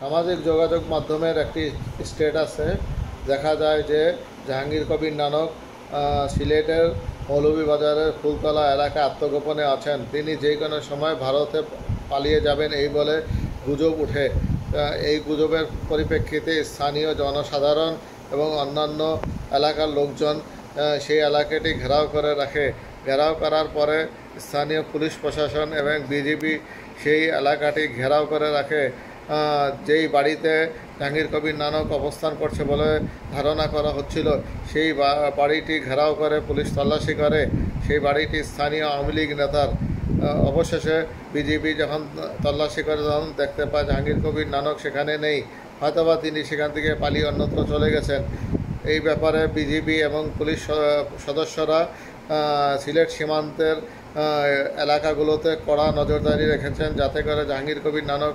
সামাজিক যোগাযোগ মাধ্যমের একটি স্ট্যাটাসে দেখা যায় যে জাহাঙ্গীর কবির নানক সিলেটের মৌলভীবাজারের ফুলতলা এলাকায় আত্মগোপনে আছেন। তিনি যে কোনো সময় ভারতে পালিয়ে যাবেন এই বলে গুজব উঠে। এই গুজবের পরিপ্রেক্ষিতে স্থানীয় জনসাধারণ এবং অন্যান্য এলাকার লোকজন সেই এলাকাটি ঘেরাও করে রাখে। ঘেরাও করার পরে স্থানীয় পুলিশ প্রশাসন এবং বিজিবি সেই এলাকাটি ঘেরাও করে রাখে। যেই বাড়িতে জাহাঙ্গীর কবির নানক অবস্থান করছে বলে ধারণা করা হচ্ছিল, সেই বাড়িটি ঘেরাও করে পুলিশ তল্লাশি করে। সেই বাড়িটি স্থানীয় আওয়ামী লীগ নেতার। অবশেষে বিজিবি যখন তল্লাশি করে তখন দেখতে পায় জাহাঙ্গীর কবির নানক সেখানে নেই, হয়তোবা তিনি সেখান থেকে পালিয়ে অন্যত্র চলে গেছেন। এই ব্যাপারে বিজিবি এবং পুলিশ সদস্যরা সিলেট সীমান্তের এলাকাগুলোতে কড়া নজরদারি রেখেছেন যাতে করে জাহাঙ্গীর কবির নানক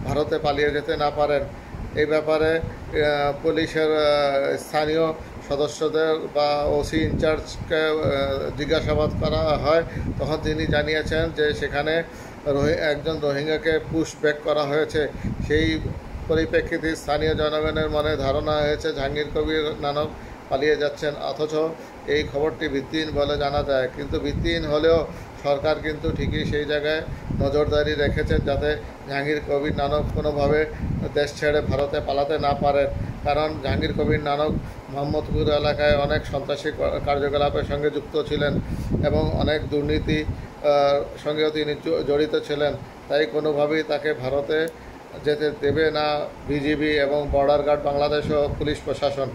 ভারতে পালিয়ে যেতে না পারেন। এই ব্যাপারে পুলিশের স্থানীয় সদস্যদের বা ওসি ইনচার্জকে জিজ্ঞাসাবাদ করা হয়, তখন তিনি জানিয়েছেন যে সেখানে একজন রোহিঙ্গাকে পুশব্যাক করা হয়েছে। সেই পরিপ্রেক্ষিতে স্থানীয় জনগণের মনে ধারণা হয়েছে জাহাঙ্গীর কবির নানক পালিয়ে যাচ্ছেন, অথচ এই খবরটি ভিত্তিহীন বলে জানা যায়। কিন্তু ভিত্তিহীন হলেও সরকার কিন্তু ঠিকই সেই জায়গায় নজরদারি রেখেছেন যাতে জাহাঙ্গীর কবির নানক কোনোভাবে দেশ ছেড়ে ভারতে পালাতে না পারেন। কারণ জাহাঙ্গীর কবির নানক মোহাম্মদপুর এলাকায় অনেক সন্ত্রাসী কার্যকলাপের সঙ্গে যুক্ত ছিলেন এবং অনেক দুর্নীতি সঙ্গেও তিনি জড়িত ছিলেন। তাই কোনোভাবেই তাকে ভারতে যেতে দেবে না বিজিবি এবং বর্ডার গার্ড বাংলাদেশ ও পুলিশ প্রশাসন।